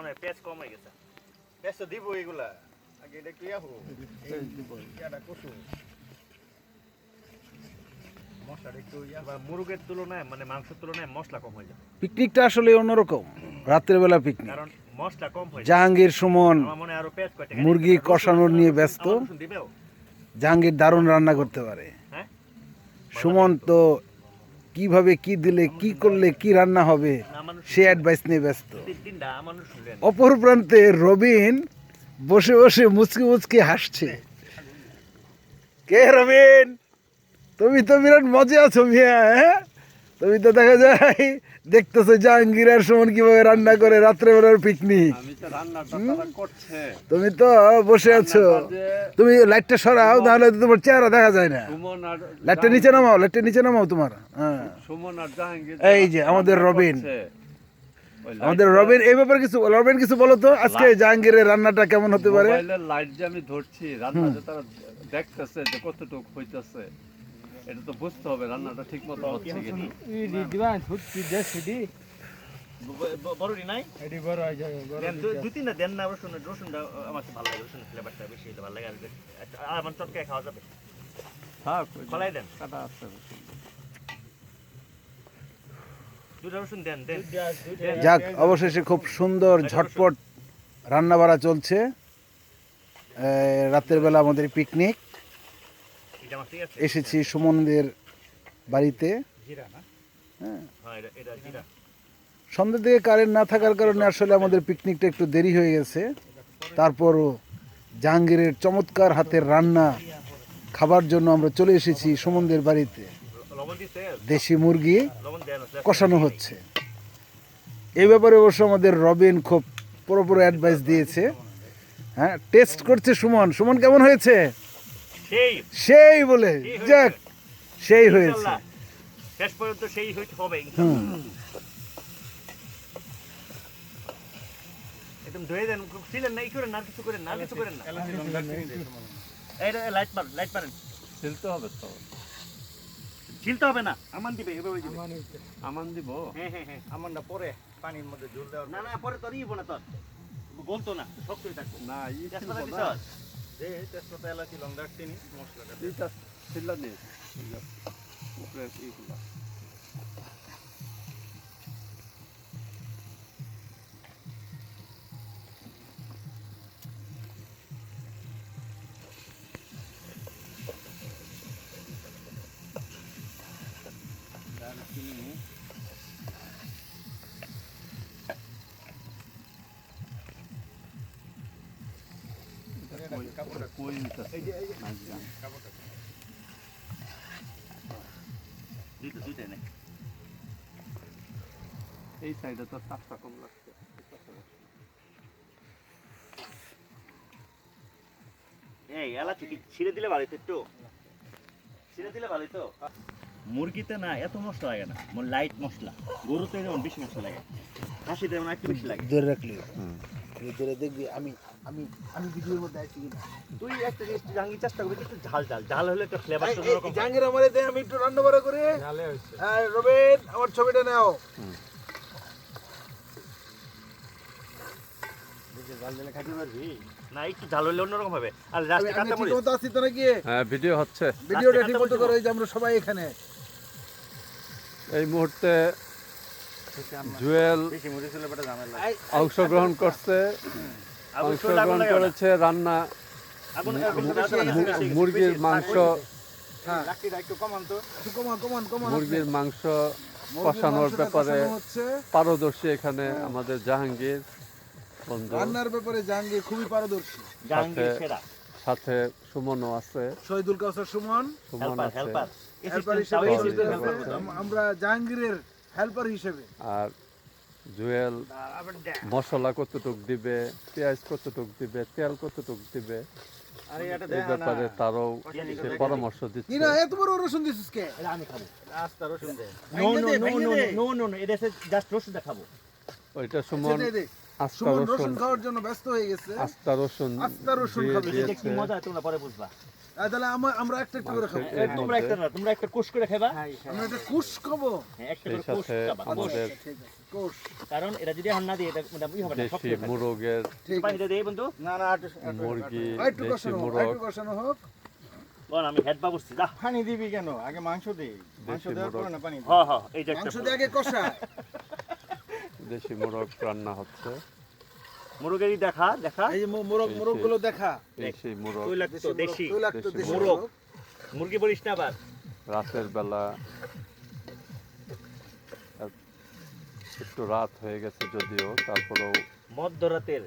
মনে হয় পেঁয়াজ কম হয়ে গেছে। পেঁয়াজ তো দিব এগুলা আগে এটা কি আহো এটা কষু মশলাটা একটু মুরগের তুলনায় মানে মাংসের তুলনায় মশলা কম হয়ে যায়, পিকনিকটা আসলে অন্যরকম, রাত্রের বেলা পিকনিক। কারণ মশলা কম হয়ে যায়। জাহাঙ্গীর সুমন আমার মনে হয় আরো পেঁয়াজ কয়টা মুরগি কষানোর নিয়ে ব্যস্ত। দিবেও। জাহাঙ্গীর দারুণ রান্না করতে পারে। হ্যাঁ সুমন তো কিভাবে কি দিলে কি করলে কি রান্না হবে সে অ্যাডভাইস নিয়ে ব্যস্ত। তিনটা মানুষ শুনলেন। অপর প্রান্তে রবিন বসে বসে মুচকি মুচকি হাসছে। কে রবিন? তুমি তো বিরাট মজা আছো মিয়া, হ্যাঁ? তুমি তো দেখা যায় দেখতেছো জাহাঙ্গীর আর সুমন কিভাবে রান্না করে রাত্রে বেলার পিকনিক। তুমি তো বসে আছো, তুমি লাইটটা সরাও নাহলে তো তোমার চেহারা দেখা যায় না। লাইটটা নিচে নামাও, লাইটটা নিচে নামাও তোমার। হ্যাঁ এই যে আমাদের রবিন, আমাদের রবিন এই ব্যাপারে কিছু, রবিন কিছু বলো তো আজকে জাহাঙ্গীরের রান্নাটা কেমন হতে পারে? লাইট যে আমি ধরছি রান্না যে তারা দেখতেছে যে কতটুকু হইতেছে এটা তো বুঝতে হবে রান্নাটা ঠিক মতো হচ্ছে কিনা। বড়ি নাই এডি বড় হয়ে যাবে বড় দুই তিনটা দেন না, রসুনটা আমার ভালো লাগে, রসুনের ফ্লেভারটা বেশি ভালো লাগে। আর আমার চটকায় খাওয়া যাবে। থাক ফলাই দেন, কাটা আছে দুটা রসুন দেন দেন। যাক, অবশেষে খুব সুন্দর ঝটপট রান্না বাড়া চলছে। রাতের বেলা আমাদের পিকনিক। এটা আমার ঠিক আছে। এসেছি সুমনদের বাড়িতে। জিরা না হ্যাঁ, হ্যাঁ এটা জিরা। সন্ধ্যা থেকে কারেন্ট না থাকার কারণে আসলে আমাদের পিকনিকটা একটু দেরি হয়ে গেছে। তারপরও জাহাঙ্গীরের চমৎকার হাতের রান্না খাবার জন্য আমরা চলে এসেছি সুমনদের বাড়িতে। লবণ দিতে দেশি মুরগি লবণ দেন কষানো হচ্ছে। এই ব্যাপারে অবশ্য আমাদের রবিন খুব পুরোপুরি অ্যাডভাইস দিয়েছে। হ্যাঁ, টেস্ট করছে সুমন। সুমন কেমন হয়েছে? সেই সেই বলে যাক, সেই হয়েছে। ইনশাআল্লাহ শেষ পর্যন্ত সেই হইতে হবে। একদম ধুয়ে দেন, ছিলেন না, ই করেন না, আর কিছু করেন না, আর কিছু করেন না। এইটা লাইট মারেন। ছিলতে হবে তো, ছিলতে হবে না, আমান দিবে এভাবে দিবে। আমান দিব। হ্যাঁ হ্যাঁ হ্যাঁ, আমারটা পরে পানির মধ্যে ঝোল দেওয়ার না না পরে তোর ইবো না, তোর বলতো না, শক্তই থাকবো। না ই তেজপাতা ছিলবো দিছস? না। যে তেজপাতা এলাচি লং দারচিনি মশলাটা এইটা ছিলা নে উপরে এইগুলা দারচিনি কাপড়টা কই নিতেছে এই যে নাজগান কাপড়টা দুইটা নেই। এই সাইডে তো তাপটা কম লাগছে। এই এলাচি কি ছিঁড়ে দিলে ভালো হতো একটু? ছিঁড়ে দিলে ভালো হতো। মুরগিতে না এত মশলা লাগে না, লাইট মশলা। গরুতে যেমন বেশি মশলা লাগে, খাসিতে যেমন একটু বেশি লাগে। ধরে রাখলি, ধরে দেখবি আমি আমি আমি ভিডিওর মধ্যে আছি কিনা। তুই একটা জিনিস জাহাঙ্গীর চেষ্টা করবি একটু ঝাল ঝাল ঝাল হলে একটা ফ্লেভারটা অন্যরকম। জাহাঙ্গীর আমারে দে, আমি একটু রান্না বাড়া করে। ঝালে হইছে রবিন আমার ছবিটা নাও। দেখে ঝাল দিলে খাইতে পারবি না একটু ঝাল হলে অন্যরকম হবে। আর লাস্টে কাঁচা মরিচ। ঠিকমতো আছি তো নাকি? হ্যাঁ ভিডিও হচ্ছে। ভিডিওটা ঠিকমতো করো, এই যে আমরা সবাই এখানে। এই মুহূর্তে জুয়েল বেশি মরিচ হলে বেটা ঝামেলা অংশগ্রহণ করছে, অংশগ্রহণ করেছে রান্না মুরগির মাংস, হ্যাঁ, লাকিটা একটু কমান তো একটু কমান কমান কমান। মুরগির মাংস কষানোর ব্যাপারে হচ্ছে পারদর্শী এখানে আমাদের জাহাঙ্গীর বন্ধু, রান্নার ব্যাপারে জাহাঙ্গীর খুবই পারদর্শী। জাহাঙ্গীর সেরা সাথে সুমনও আছে, শহীদুল কাউসার সুমন সুমন আছে, হেল্পার হেল্পার হিসেবে আমরা জাহাঙ্গীরের হেল্পার হিসেবে। আর জুয়েল মশলা কতটুক দিবে, পেঁয়াজ কতটুক দিবে, তেল কতটুক দিবে আরে এটা এই ব্যাপারে তারও সে পরামর্শ কি দিচ্ছে। না এত বড় রসুন দিছিস কে? এটা আমি খাবো। আস্তা রসুন দে no no no no no no no, এটা জাস্ট রসুনটা খাবো। ওইটা সুমন দে, দে। আস্তা সুমন রসুন, রসুন খাওয়ার জন্য ব্যস্ত হয়ে গেছে। আস্তা রসুন আস্তা রসুন দিয়ে খাবে। এটা কি দিয়েছে। মজা তোমরা পরে বুঝবা। তাহলে আমরা একটা একটা করে খাবো। তোমরা একটা না, তোমরা একটা কোষ করে খাবা। আমরা একটা কুশ খাবো। হ্যাঁ, একটা সেই করে কোষ সাথে খাবা। আমাদের কুশ। কারণ এটা যদি এখন না দিই এটা মোটামুটি হবে না, শক্ত দেশি হয়ে থাকবে। মুরগের ঠিক আছে। পানিটা দেই বন্ধু। না না মুরগি, আরেকটু দেশি কষানো হোক, মুরগ, আরেকটু কষানো হোক। বল আমি হেড বা বসছি যা। পানি দিবি কেন? আগে মাংস দে। মাংস দেশি দেওয়ার মোরগ। পরে না পানি দে। হ্যাঁ হ্যাঁ, এই যে একটা মাংস দিয়ে আগে কষা। দেশি মুরগ রান্না হচ্ছে। মুরগেরই দেখা দেখা। এই যে মোরগ গুলো দেখা। এই সেই মুরগ তৈলাক্ত দেশি তৈলাক্ত দেশি দেশি মোরগ। মোরগ। মুরগি বলিস না আবার। রাতের বেলা একটু রাত হয়ে গেছে যদিও, তারপরেও মধ্যরাতের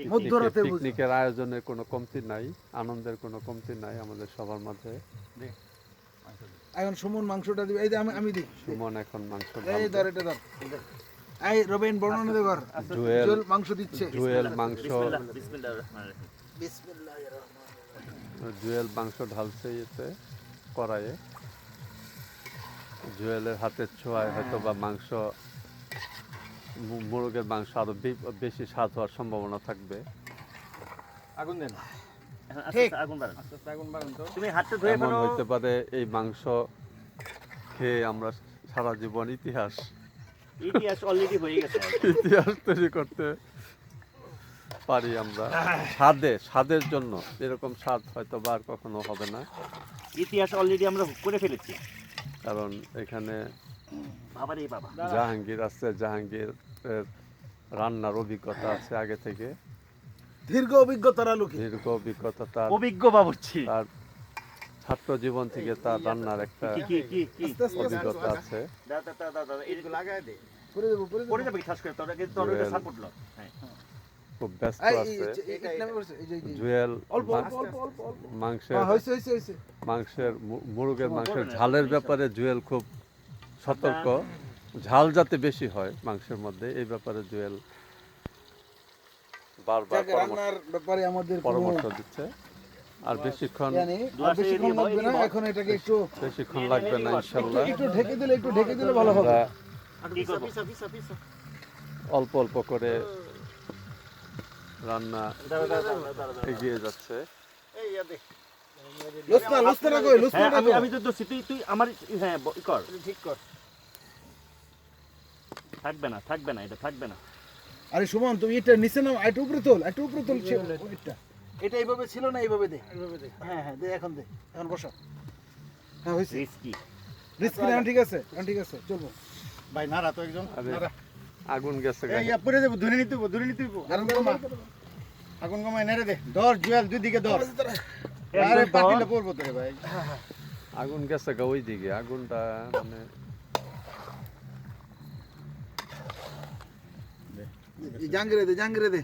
মধ্যরাতে বুঝি। পিকনিকের আয়োজনের কোনো কমতি নাই, আনন্দের কোনো কমতি নাই আমাদের সবার মাঝে। এখন সুমন মাংসটা দিবে। এই যে আমি দিই। সুমন এখন মাংস এই ঢালবে। ধর এটা ধর। এই রবিন বর্ণনা দে কর। জুয়েল জুয়েল মাংস দিচ্ছে। জুয়েল মাংস বিসমিল্লাহ বিসমিল্লাহির রহমানির রহিম। বিসমিল্লাহির রহমানির রহিম। জুয়েল মাংস ঢালছে এতে কড়াইয়ে। জুয়েলের হাতের ছোঁয়ায় হয়তো বা মাংস, মুরগের মাংস আরো বেশি স্বাদ হওয়ার সম্ভাবনা থাকবে। আগুন দেন। এখন আস্তে ঠিক। আস্তে আগুন বাড়ান। আস্তে আস্তে আগুন বাড়ান তো। তুমি হাতটা ধুয়ে এমন ফেলো। হইতে পারে এই মাংস খেয়ে আমরা সারা জীবন ইতিহাস ইতিহাস অলরেডি হয়ে গেছে। ইতিহাস তৈরি করতে পারি আমরা। স্বাদের জন্য এরকম স্বাদ হয়তো বা আর কখনো হবে না, ইতিহাস অলরেডি আমরা করে ফেলেছি। কারণ এখানে বাবা রে বাবা। জাহাঙ্গীর আছে, জাহাঙ্গীরের রান্নার অভিজ্ঞতা আছে আগে থেকে, দীর্ঘ অভিজ্ঞতার আলোকে। দীর্ঘ অভিজ্ঞতা তার, অভিজ্ঞ বাবুর্চি। তার ছাত্র জীবন থেকে তার রান্নার একটা কি কি কি কি আস্তে আস্তে অভিজ্ঞতা আছে। দাদা এগুলো লাগায় দে। করে দেবো করে দেবো। পড়ে যাবে কি ঠাস করে তোরা কিন্তু তোর জুয়েল। সাপোর্ট লো। হ্যাঁ। খুব ব্যস্ত এই আছে এটা নামে করছে। এই যে জুয়েল। অল্প অল্প অল্প অল্প অল্প। মাংসের হ্যাঁ হইছে হইছে হইছে। মুরগের মাংসের ঝালের ব্যাপারে জুয়েল খুব সতর্ক। ঝাল যাতে বেশি হয় মাংসের মধ্যে, এই ব্যাপারে জুয়েল বারবার যাকে রান্নার ব্যাপারে আমাদের কোনো পরামর্শ দিচ্ছে। আর বেশিক্ষণ জানি আর বেশিক্ষণ লাগবে না। এখন এটাকে একটু বেশিক্ষণ লাগবে না ইনশাল্লাহ। একটু ঢেকে দিলে ভালো হবে। আমরা কি করব? অল্প অল্প করে রান্না দাঁড়া। এগিয়ে যাচ্ছে। এই ইয়া দে। লুসনা রাখো লুসনা হ্যাঁ রাখো। আমি তো দোষী, তুই আমার হ্যাঁ কর। ঠিক কর। থাকবে না এটা থাকবে না। আরে সুমন তুমি এটা নিচে নাও, একটু উপরে তোল ওইটা। এটা এইভাবে ছিল না, এইভাবে দে। হ্যাঁ হ্যাঁ দে, এখন বসো। হ্যাঁ হইছে। রিস্কি। রিস্ক না, ঠিক আছে চলবো। ভাই নাড়া তো একজন। আরে নাড়া। আগুন গেছে এই ইয়া পরে দেব, ধরে নিতে হইব। আগুন কমা। আগুন কমায় নেড়ে দে। ধর জুয়েল, দুই দিকে ধর। আরে পাতিলে পড়বো তো রে ভাই। আগুন গেছে গা ওই দিকে, আগুনটা মানে জাঙ্গিরে দে।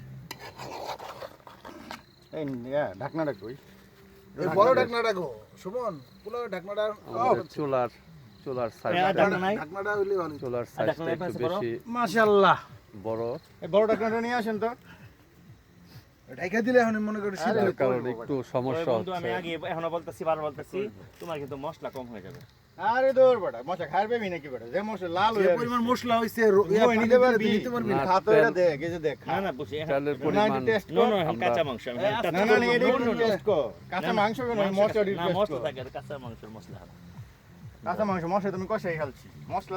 এই ইয়া ঢাকনাটা কই? এই বড় ঢাকনা রাখো সুমন, পুরো ঢাকনাটা আমাদের চুলার সাইজ, ঢাকনা নাই? ঢাকনাটা হইলে ভালো। চুলার সাইজটা ঢাকনা একটু পাশে বেশি মাশাআল্লাহ। বড়, এই বড় ঢাকনাটা নিয়ে আসেন তো। ঢাকা দিলে এখন মনে করি শীত যার হবে। কারণে একটু সমস্যা বন্ধু আমি হচ্ছে। আগে এখনো বলতেছি, বারবার বলতেছি, তোমার কিন্তু মশলা কম হয়ে যাবে। আরে দৌড় বড়া, মশা খাইবে নাকি বড়া? যে মশা লাল যে হয়ে পরিমাণ মশলা হইছে নিতে পারবি? নিতে পারবি না। না, খাতো এটা দেখ, এই যে দেখ। না না বুঝি চালের না পরিমাণ একটু টেস্ট নো কর। নো আমরা- কাঁচা মাংস আমি touch না না করবো। এটা No, একটু no, no, টেস্ট কর। কাঁচা মাংস কেন? মশলা না টেস্ট মশলা কর। থাকে, কাঁচা মাংসের মশলা হবে। কাঁচা মাংস মশলা তুমি কষাই খালছি। মশলা